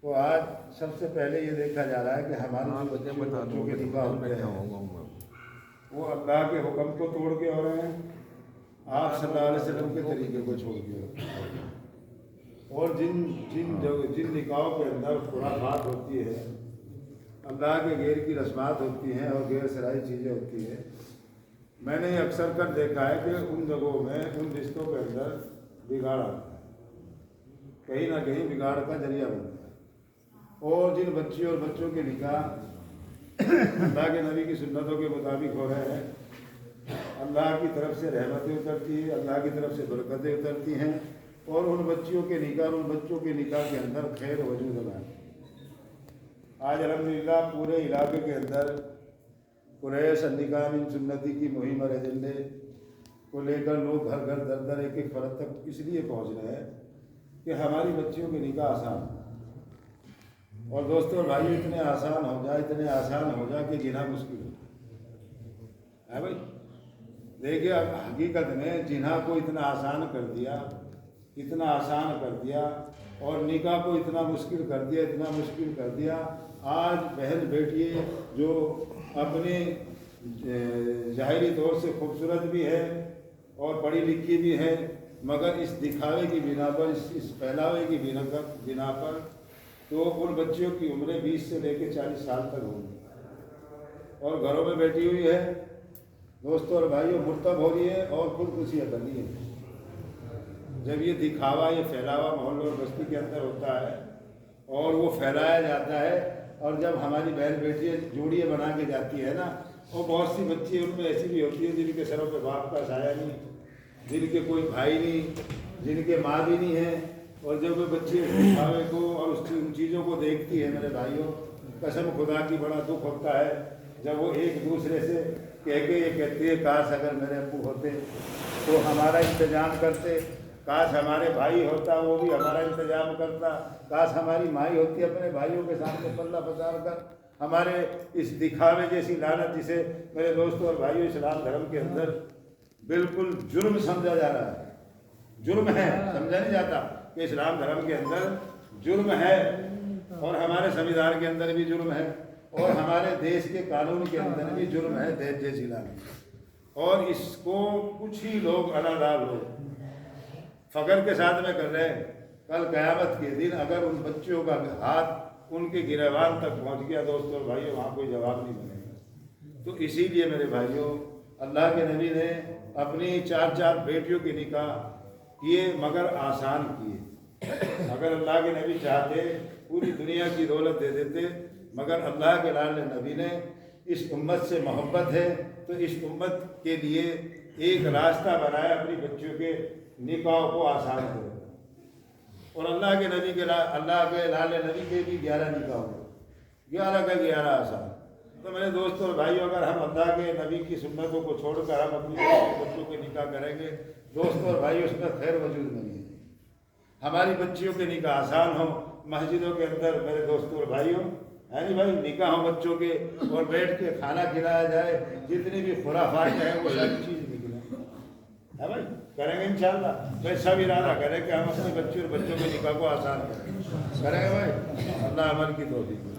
تو آج سب سے پہلے یہ دیکھا جا رہا ہے کہ ہماری بچوں کے نکاح ہوتے ہیں وہ اللہ کے حکم کو توڑ کے ہو رہے ہیں، آپ صلی اللہ علیہ وسلم کے طریقے کو چھوڑ کے ہو رہے ہیں۔ اور جن نکاحوں کے اندر خرافات ہوتی ہے، اللہ کے غیر کی رسمات ہوتی ہیں اور غیر شرعی چیزیں ہوتی ہیں، میں نے اکثر کر دیکھا ہے کہ ان جگہوں میں ان رشتوں کے اندر بگاڑ آتا ہے، کہیں نہ کہیں بگاڑ کا ذریعہ بنتا ہے۔ اور جن بچیوں اور بچوں کے نکاح اللہ کے نبی کی سنتوں کے مطابق ہو رہے ہیں، اللہ کی طرف سے رحمتیں اترتی ہیں، اللہ کی طرف سے برکتیں اترتی ہیں، اور ان بچیوں کے نکاح ان بچوں کے نکاح کے اندر خیر وجود اللہ ہے۔ آج الحمدللہ پورے علاقے کے اندر قریش نکاح من سنتی کی مہم اور ایجنڈے کو لے کر لوگ گھر گھر در در ایک ایک فرد تک اس لیے پہنچ رہے ہیں کہ ہماری بچیوں کے نکاح آسان ہو۔ اور دوستوں اور بھائیو اتنے آسان ہو جائے کہ جناح مشکل ہے بھائی۔ دیکھیے اب حقیقت میں جناح کو اتنا آسان کر دیا اور نکاح کو اتنا مشکل کر دیا۔ آج بہن بیٹی جو اپنے ظاہری طور سے خوبصورت بھی ہے اور پڑھی لکھی بھی ہے، مگر اس دکھاوے کی بنا پر، اس پھیلاوے کی بنا پر تو ان بچیوں کی عمریں 20 سے لے کے 40 سال تک ہوگی اور گھروں میں بیٹھی ہوئی ہے دوستوں اور بھائیوں، مرتب ہو رہی ہے اور خودکشیاں کر رہی ہے۔ جب یہ دکھاوا، یہ پھیلاوا محلوں اور بستی کے اندر ہوتا ہے اور وہ پھیلایا جاتا ہے، اور جب ہماری بہن بیٹیاں جوڑیاں بنا کے جاتی ہے نا، اور بہت سی بچی ان میں ایسی بھی ہوتی ہیں جن کے سروں پہ باپ کا سایہ نہیں، جن کے کوئی بھائی نہیں، جن کے ماں بھی نہیں ہے، اور جب وہ بچے اس دکھاوے کو اور ان چیزوں کو دیکھتی ہے میرے بھائیوں، قسم خدا کی بڑا دکھ ہوتا ہے جب وہ ایک دوسرے سے کہہ کے یہ کہتے ہیں کاش اگر میرے ابو ہوتے تو ہمارا انتظام کرتے، کاش ہمارے بھائی ہوتا وہ بھی ہمارا انتظام کرتا، کاش ہماری مائی ہوتی اپنے بھائیوں کے سامنے پلہ پسار کر ہمارے اس دکھاوے جیسی لعنت، جسے میرے دوستوں اور بھائیوں اسلام دھرم کے اندر بالکل جرم سمجھا جا رہا ہے، جرم ہے، سمجھا نہیں جاتا کہ اسلام دھرم کے اندر جرم ہے، اور ہمارے سنویدھان کے اندر بھی جرم ہے، اور ہمارے دیش کے قانون کے اندر بھی جرم ہے دہیج جیسی لعنت۔ اور اس کو کچھ ہی لوگ انادار لوگ فخر کے ساتھ میں کر رہے ہیں۔ کل قیامت کے دن اگر ان بچوں کا ہاتھ ان کے گریبان تک پہنچ گیا دوستوں اور بھائیوں، وہاں کوئی جواب نہیں بنے گا۔ تو اسی لیے میرے بھائیوں، اللہ کے نبی نے اپنی 4 بیٹیوں کے نکاح کیے مگر آسان کیے۔ اگر اللہ کے نبی چاہتے پوری دنیا کی دولت دے دیتے، مگر اللہ کے لال نبی نے اس امت سے محبت ہے تو اس امت کے لیے ایک راستہ بنایا اپنی بچیوں کے نکاح کو آسان کرے۔ اور اللہ کے لال نبی کے بھی 11 نکاح ہوئے، 11 کا 11 آسان۔ تو میرے دوستوں اور بھائیوں، اگر ہم اللہ کے نبی کی سنتوں کو چھوڑ کر ہم اپنی بچوں کے نکاح کریں گے دوستوں اور بھائیوں، اس میں خیر وجود نہیں ہے۔ ہماری بچیوں کے نکاح آسان ہو مسجدوں کے اندر میرے دوستوں اور بھائیوں، ہے نہیں بھائی، نکاح ہو بچوں کے اور بیٹھ کے کھانا کھلایا جائے، جتنی بھی خرافات ہیں وہ ساری چیز نکلیں، ہے بھائی، کریں گے انشاءاللہ۔ ویسا بھی ارادہ کریں کہ ہم اپنے بچے اور بچوں کے نکاح کو آسان کریں گے بھائی، اللہ عمل کی توفیق۔